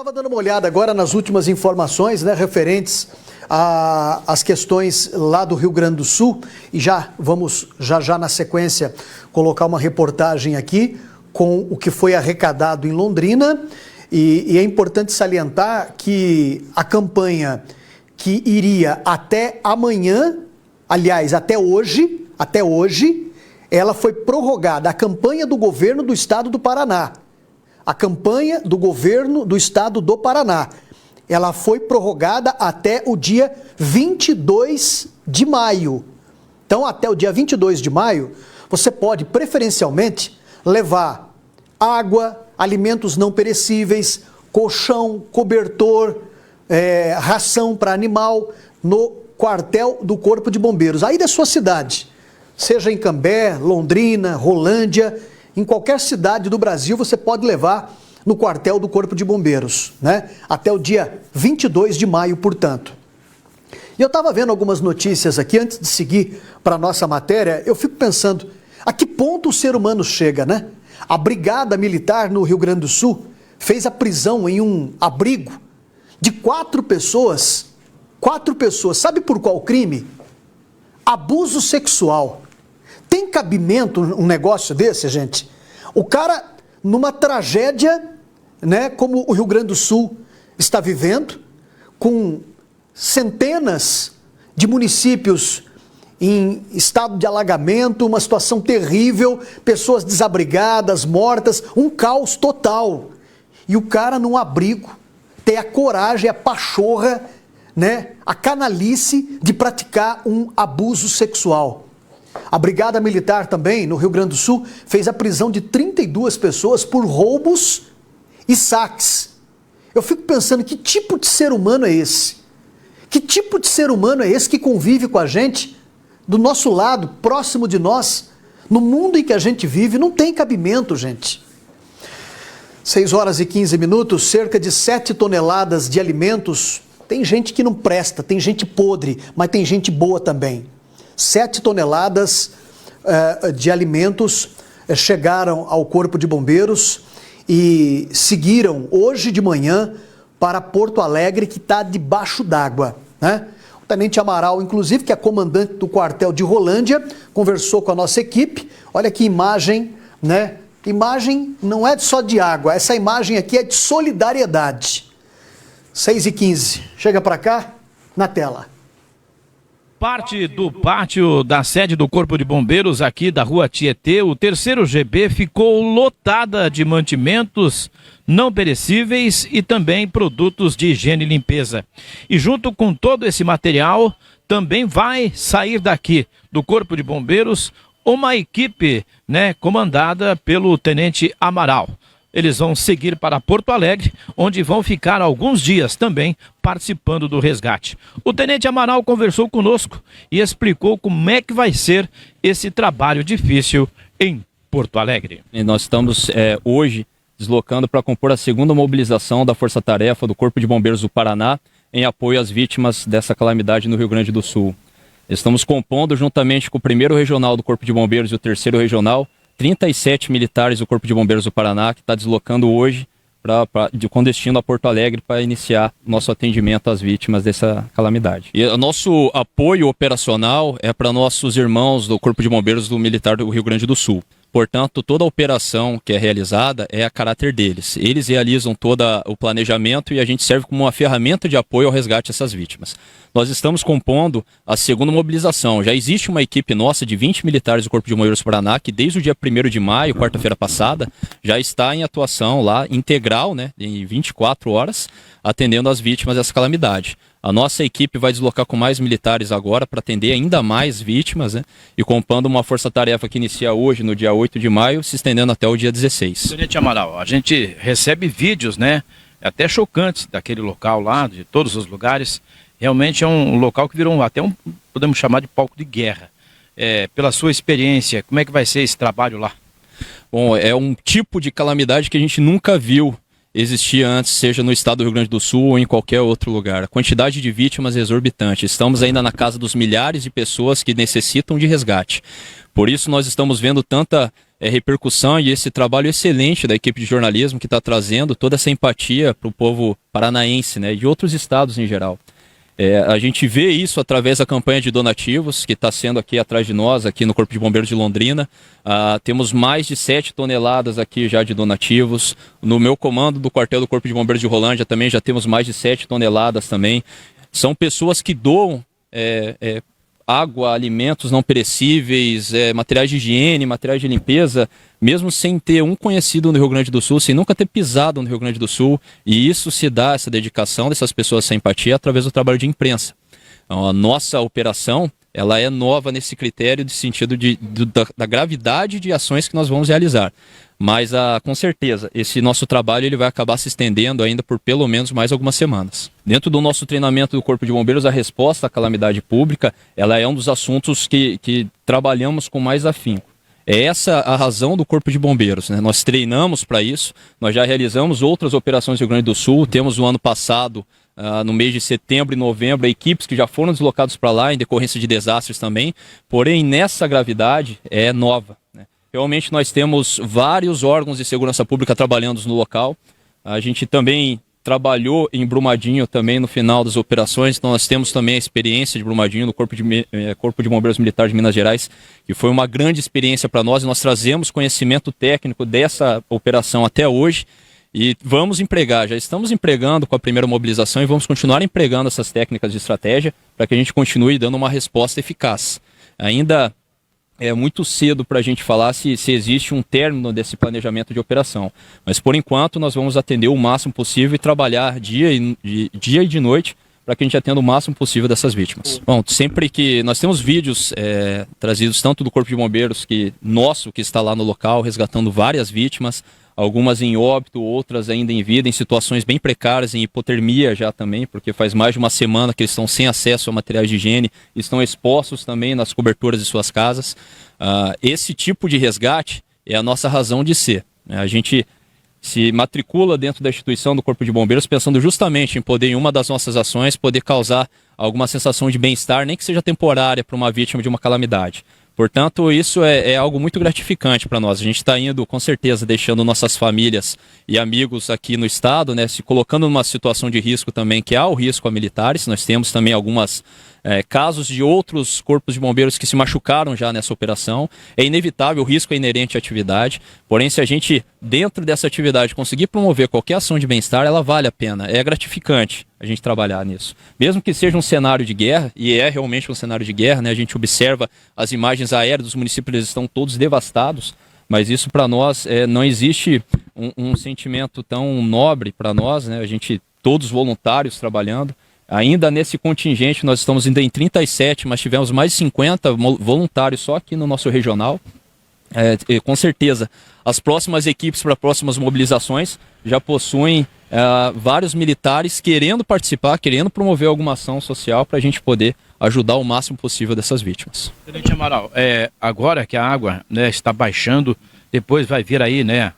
estava dando uma olhada agora nas últimas informações, né, referentes às questões lá do Rio Grande do Sul, e vamos já na sequência colocar uma reportagem aqui com o que foi arrecadado em Londrina, e é importante salientar que a campanha que iria até amanhã, aliás, até hoje, ela foi prorrogada, a campanha do governo do estado do Paraná. A campanha do governo do estado do Paraná, ela foi prorrogada até o dia 22 de maio. Então, até o dia 22 de maio, você pode, preferencialmente, levar água, alimentos não perecíveis, colchão, cobertor, ração para animal, no quartel do Corpo de Bombeiros, aí da sua cidade, seja em Cambé, Londrina, Rolândia, em qualquer cidade do Brasil você pode levar no quartel do Corpo de Bombeiros, né? Até o dia 22 de maio, portanto. E eu estava vendo algumas notícias aqui, antes de seguir para a nossa matéria, eu fico pensando, a que ponto o ser humano chega, né? A Brigada Militar no Rio Grande do Sul fez a prisão em um abrigo de 4 pessoas, sabe por qual crime? Abuso sexual. Tem cabimento um negócio desse, gente? O cara, numa tragédia, né, como o Rio Grande do Sul está vivendo, com centenas de municípios em estado de alagamento, uma situação terrível, pessoas desabrigadas, mortas, um caos total. E o cara num abrigo tem a coragem, a pachorra, né, a canalice de praticar um abuso sexual. A Brigada Militar também, no Rio Grande do Sul, fez a prisão de 32 pessoas por roubos e saques. Eu fico pensando, que tipo de ser humano é esse? Que tipo de ser humano é esse que convive com a gente, do nosso lado, próximo de nós, no mundo em que a gente vive? Não tem cabimento, gente. 6 horas e 15 minutos, cerca de 7 toneladas de alimentos. Tem gente que não presta, tem gente podre, mas tem gente boa também. 7 toneladas de alimentos chegaram ao Corpo de Bombeiros e seguiram hoje de manhã para Porto Alegre, que está debaixo d'água, né? O Tenente Amaral, inclusive, que é comandante do quartel de Rolândia, conversou com a nossa equipe. Olha que imagem, né? Imagem não é só de água, essa imagem aqui é de solidariedade. 6h15, chega para cá, na tela. Parte do pátio da sede do Corpo de Bombeiros aqui da Rua Tietê, o 3º GB ficou lotada de mantimentos não perecíveis e também produtos de higiene e limpeza. E junto com todo esse material, também vai sair daqui do Corpo de Bombeiros uma equipe, né, comandada pelo Tenente Amaral. Eles vão seguir para Porto Alegre, onde vão ficar alguns dias também participando do resgate. O Tenente Amaral conversou conosco e explicou como é que vai ser esse trabalho difícil em Porto Alegre. E nós estamos hoje deslocando para compor a 2ª mobilização da Força Tarefa do Corpo de Bombeiros do Paraná em apoio às vítimas dessa calamidade no Rio Grande do Sul. Estamos compondo, juntamente com o 1º Regional do Corpo de Bombeiros e o 3º Regional, 37 militares do Corpo de Bombeiros do Paraná, que está deslocando hoje com destino a Porto Alegre para iniciar nosso atendimento às vítimas dessa calamidade. E o nosso apoio operacional é para nossos irmãos do Corpo de Bombeiros do Militar do Rio Grande do Sul. Portanto, toda a operação que é realizada é a caráter deles. Eles realizam todo o planejamento e a gente serve como uma ferramenta de apoio ao resgate dessas vítimas. Nós estamos compondo a 2ª mobilização. Já existe uma equipe nossa de 20 militares do Corpo de Bombeiros do Paraná, que desde o dia 1º de maio, quarta-feira passada, já está em atuação lá, integral, né, em 24 horas, atendendo as vítimas dessa calamidade. A nossa equipe vai deslocar com mais militares agora para atender ainda mais vítimas, né? E compondo uma força-tarefa que inicia hoje, no dia 8 de maio, se estendendo até o dia 16. Tenente Amaral, a gente recebe vídeos, né? Até chocantes daquele local lá, de todos os lugares. Realmente é um local que virou até podemos chamar de palco de guerra. Pela sua experiência, como é que vai ser esse trabalho lá? Bom, é um tipo de calamidade que a gente nunca viu existia antes, seja no estado do Rio Grande do Sul ou em qualquer outro lugar. A quantidade de vítimas é exorbitante. Estamos ainda na casa dos milhares de pessoas que necessitam de resgate. Por isso nós estamos vendo tanta repercussão e esse trabalho excelente da equipe de jornalismo que está trazendo toda essa empatia para o povo paranaense, né, e de outros estados em geral. A gente vê isso através da campanha de donativos que está sendo aqui atrás de nós, aqui no Corpo de Bombeiros de Londrina. Temos mais de 7 toneladas aqui já de donativos. No meu comando do quartel do Corpo de Bombeiros de Rolândia também já temos mais de 7 toneladas também. São pessoas que doam água, alimentos não perecíveis, materiais de higiene, materiais de limpeza, mesmo sem ter um conhecido no Rio Grande do Sul, sem nunca ter pisado no Rio Grande do Sul. E isso se dá, essa dedicação dessas pessoas, essa empatia, através do trabalho de imprensa. Então, a nossa operação, ela é nova nesse critério de sentido da gravidade de ações que nós vamos realizar. Mas, com certeza, esse nosso trabalho ele vai acabar se estendendo ainda por pelo menos mais algumas semanas. Dentro do nosso treinamento do Corpo de Bombeiros, a resposta à calamidade pública, ela é um dos assuntos que trabalhamos com mais afinco. É essa a razão do Corpo de Bombeiros, né? Nós treinamos para isso, nós já realizamos outras operações no Rio Grande do Sul, temos no ano passado, no mês de setembro e novembro, equipes que já foram deslocadas para lá em decorrência de desastres também, porém nessa gravidade é nova, né? Realmente nós temos vários órgãos de segurança pública trabalhando no local. A gente também trabalhou em Brumadinho também no final das operações, então nós temos também a experiência de Brumadinho no Corpo de Bombeiros Militar de Minas Gerais, que foi uma grande experiência para nós, e nós trazemos conhecimento técnico dessa operação até hoje, e vamos empregar, já estamos empregando com a primeira mobilização e vamos continuar empregando essas técnicas de estratégia para que a gente continue dando uma resposta eficaz. Ainda é muito cedo para a gente falar se existe um término desse planejamento de operação. Mas, por enquanto, nós vamos atender o máximo possível e trabalhar dia e de noite para que a gente atenda o máximo possível dessas vítimas. Bom, sempre que nós temos vídeos trazidos tanto do Corpo de Bombeiros que está lá no local, resgatando várias vítimas, algumas em óbito, outras ainda em vida, em situações bem precárias, em hipotermia já também, porque faz mais de uma semana que eles estão sem acesso a materiais de higiene, estão expostos também nas coberturas de suas casas. Esse tipo de resgate é a nossa razão de ser, né? A gente se matricula dentro da instituição do Corpo de Bombeiros pensando justamente em poder, em uma das nossas ações, poder causar alguma sensação de bem-estar, nem que seja temporária, para uma vítima de uma calamidade. Portanto, isso é algo muito gratificante para nós. A gente está indo, com certeza, deixando nossas famílias e amigos aqui no estado, né, se colocando numa situação de risco também, que há o risco a militares. Nós temos também alguns casos de outros corpos de bombeiros que se machucaram já nessa operação. É inevitável, o risco é inerente à atividade. Porém, se a gente, dentro dessa atividade, conseguir promover qualquer ação de bem-estar, ela vale a pena. É gratificante a gente trabalhar nisso. Mesmo que seja um cenário de guerra, e é realmente um cenário de guerra, né? A gente observa as imagens aéreas dos municípios, eles estão todos devastados, mas isso para nós não existe um sentimento tão nobre para nós, né? A gente, todos voluntários trabalhando. Ainda nesse contingente, nós estamos ainda em 37, mas tivemos mais de 50 voluntários só aqui no nosso regional. Com certeza, as próximas equipes para próximas mobilizações já possuem vários militares querendo participar, querendo promover alguma ação social para a gente poder ajudar o máximo possível dessas vítimas. Tenente Amaral, agora que a água, né, está baixando, depois vai vir aí, né?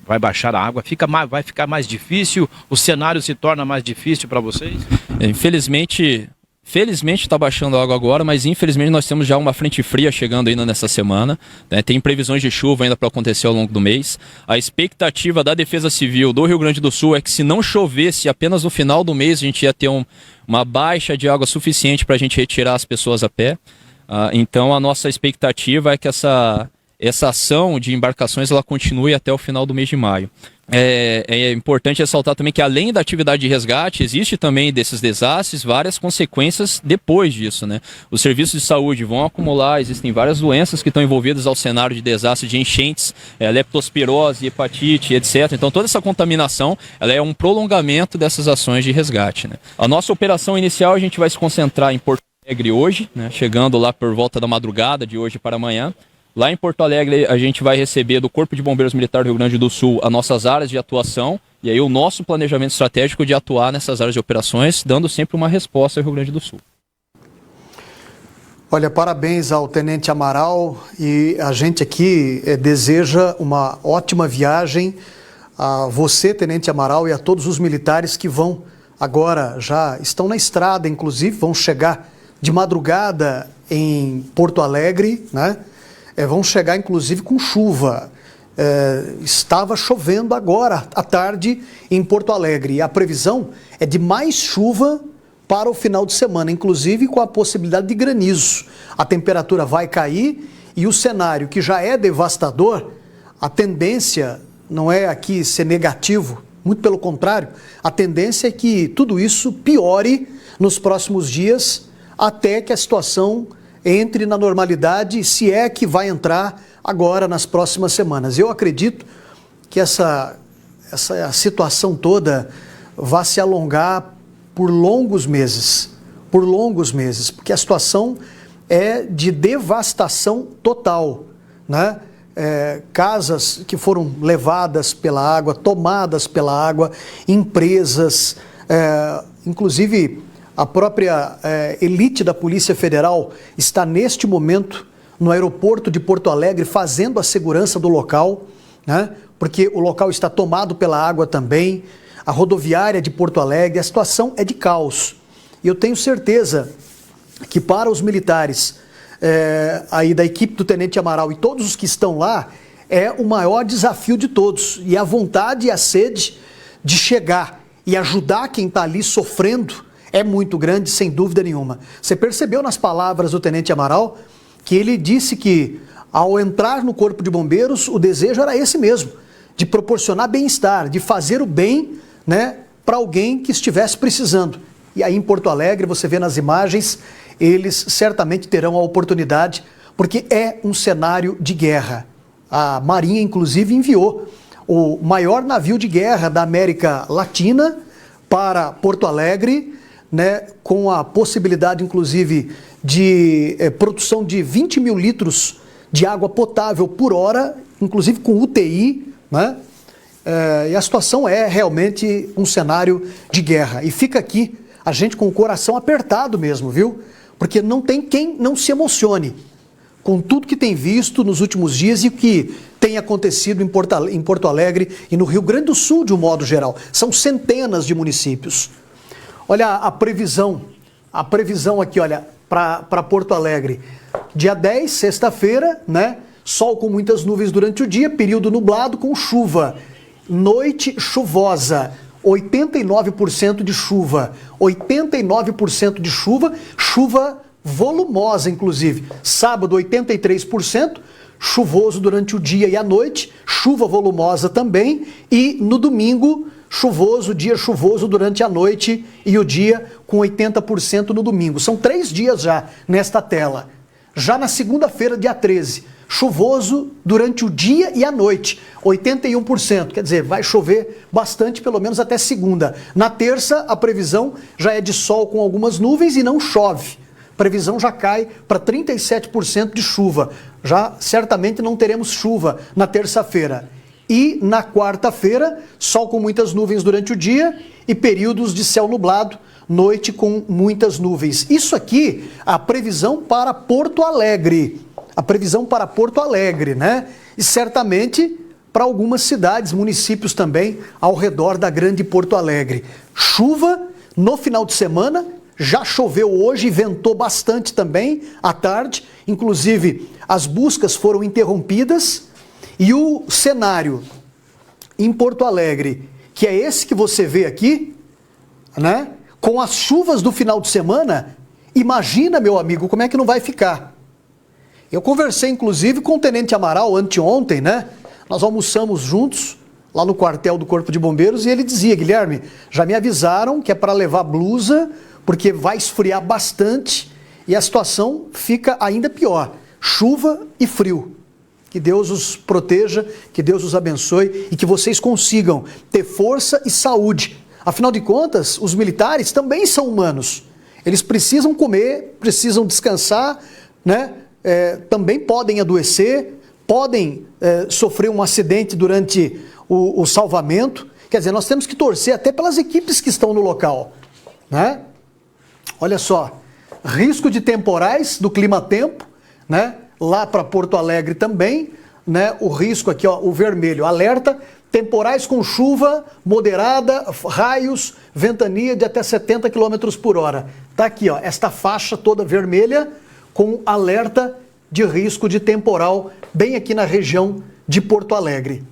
Vai baixar a água, vai ficar mais difícil, o cenário se torna mais difícil para vocês? Felizmente está baixando a água agora, mas infelizmente nós temos já uma frente fria chegando ainda nessa semana, né? Tem previsões de chuva ainda para acontecer ao longo do mês. A expectativa da Defesa Civil do Rio Grande do Sul é que, se não chovesse apenas no final do mês, a gente ia ter uma baixa de água suficiente para a gente retirar as pessoas a pé. Então a nossa expectativa é que essa ação de embarcações ela continue até o final do mês de maio. É importante ressaltar também que, além da atividade de resgate, existe também desses desastres várias consequências depois disso, né? Os serviços de saúde vão acumular, existem várias doenças que estão envolvidas ao cenário de desastre, de enchentes, leptospirose, hepatite, etc. Então toda essa contaminação ela é um prolongamento dessas ações de resgate, né? A nossa operação inicial a gente vai se concentrar em Porto Alegre hoje, né? Chegando lá por volta da madrugada de hoje para amanhã. Lá em Porto Alegre, a gente vai receber do Corpo de Bombeiros Militar do Rio Grande do Sul as nossas áreas de atuação e aí o nosso planejamento estratégico de atuar nessas áreas de operações, dando sempre uma resposta ao Rio Grande do Sul. Olha, parabéns ao Tenente Amaral, e a gente aqui deseja uma ótima viagem a você, Tenente Amaral, e a todos os militares que vão agora, já estão na estrada, inclusive, vão chegar de madrugada em Porto Alegre, né? vão chegar inclusive com chuva. Estava chovendo agora à tarde em Porto Alegre e a previsão é de mais chuva para o final de semana, inclusive com a possibilidade de granizo. A temperatura vai cair e o cenário, que já é devastador, a tendência não é aqui ser negativo, muito pelo contrário, a tendência é que tudo isso piore nos próximos dias até que a situação entre na normalidade, se é que vai entrar agora nas próximas semanas. Eu acredito que essa situação toda vai se alongar por longos meses, porque a situação é de devastação total, né? Casas que foram levadas pela água, tomadas pela água, empresas, inclusive a própria elite da Polícia Federal está neste momento no aeroporto de Porto Alegre fazendo a segurança do local, né? Porque o local está tomado pela água também, a rodoviária de Porto Alegre, a situação é de caos. E eu tenho certeza que para os militares aí da equipe do Tenente Amaral e todos os que estão lá, é o maior desafio de todos. E a vontade e a sede de chegar e ajudar quem está ali sofrendo é muito grande, sem dúvida nenhuma. Você percebeu nas palavras do Tenente Amaral que ele disse que, ao entrar no Corpo de Bombeiros, o desejo era esse mesmo, de proporcionar bem-estar, de fazer o bem, né, para alguém que estivesse precisando. E aí em Porto Alegre, você vê nas imagens, eles certamente terão a oportunidade, porque é um cenário de guerra. A Marinha, inclusive, enviou o maior navio de guerra da América Latina para Porto Alegre, né, com a possibilidade, inclusive, de produção de 20 mil litros de água potável por hora, inclusive com UTI, né? E a situação é realmente um cenário de guerra. E fica aqui a gente com o coração apertado mesmo, viu? Porque não tem quem não se emocione com tudo que tem visto nos últimos dias e o que tem acontecido em Porto Alegre e no Rio Grande do Sul, de um modo geral. São centenas de municípios. Olha a previsão aqui, olha, para Porto Alegre. Dia 10, sexta-feira, né? Sol com muitas nuvens durante o dia, período nublado com chuva. Noite chuvosa, 89% de chuva. 89% de chuva, chuva volumosa, inclusive. Sábado, 83%, chuvoso durante o dia e a noite, chuva volumosa também. E no domingo, chuvoso, dia chuvoso durante a noite e o dia com 80% no domingo. São 3 dias já nesta tela. Já na segunda-feira, dia 13, chuvoso durante o dia e a noite, 81%. Quer dizer, vai chover bastante, pelo menos até segunda. Na terça, a previsão já é de sol com algumas nuvens e não chove. A previsão já cai para 37% de chuva. Já certamente não teremos chuva na terça-feira. E na quarta-feira, sol com muitas nuvens durante o dia e períodos de céu nublado, noite com muitas nuvens. Isso aqui, a previsão para Porto Alegre. A previsão para Porto Alegre, né? E certamente para algumas cidades, municípios também ao redor da grande Porto Alegre. Chuva no final de semana, já choveu hoje e ventou bastante também à tarde. Inclusive, as buscas foram interrompidas. E o cenário em Porto Alegre, que é esse que você vê aqui, né? Com as chuvas do final de semana, imagina, meu amigo, como é que não vai ficar. Eu conversei, inclusive, com o Tenente Amaral anteontem, né? Nós almoçamos juntos lá no quartel do Corpo de Bombeiros e ele dizia: Guilherme, já me avisaram que é para levar blusa, porque vai esfriar bastante e a situação fica ainda pior. Chuva e frio. Que Deus os proteja, que Deus os abençoe e que vocês consigam ter força e saúde. Afinal de contas, os militares também são humanos. Eles precisam comer, precisam descansar, né? Também podem adoecer, podem sofrer um acidente durante o salvamento. Quer dizer, nós temos que torcer até pelas equipes que estão no local, né? Olha só, risco de temporais do clima-tempo, né? Lá para Porto Alegre também, né? O risco aqui, ó, o vermelho, alerta, temporais com chuva moderada, raios, ventania de até 70 km por hora. Tá aqui, ó, esta faixa toda vermelha com alerta de risco de temporal bem aqui na região de Porto Alegre.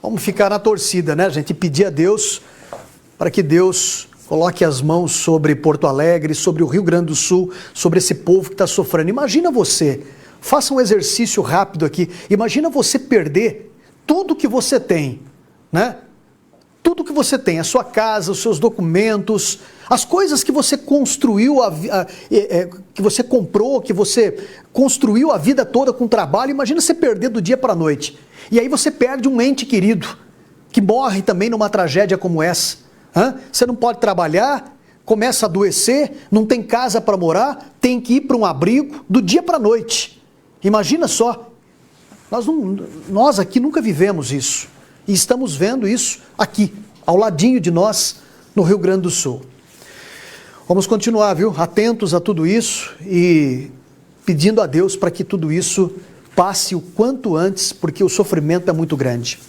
Vamos ficar na torcida, né, gente? Pedir a Deus para que Deus coloque as mãos sobre Porto Alegre, sobre o Rio Grande do Sul, sobre esse povo que está sofrendo. Imagina você, faça um exercício rápido aqui, imagina você perder tudo que você tem, né? Tudo que você tem, a sua casa, os seus documentos, as coisas que você construiu, que você comprou, que você construiu a vida toda com trabalho, imagina você perder do dia para a noite. E aí você perde um ente querido, que morre também numa tragédia como essa. Você não pode trabalhar, começa a adoecer, não tem casa para morar, tem que ir para um abrigo do dia para a noite. Imagina só, nós aqui nunca vivemos isso. E estamos vendo isso aqui, ao ladinho de nós, no Rio Grande do Sul. Vamos continuar, viu? Atentos a tudo isso e pedindo a Deus para que tudo isso passe o quanto antes, porque o sofrimento é muito grande.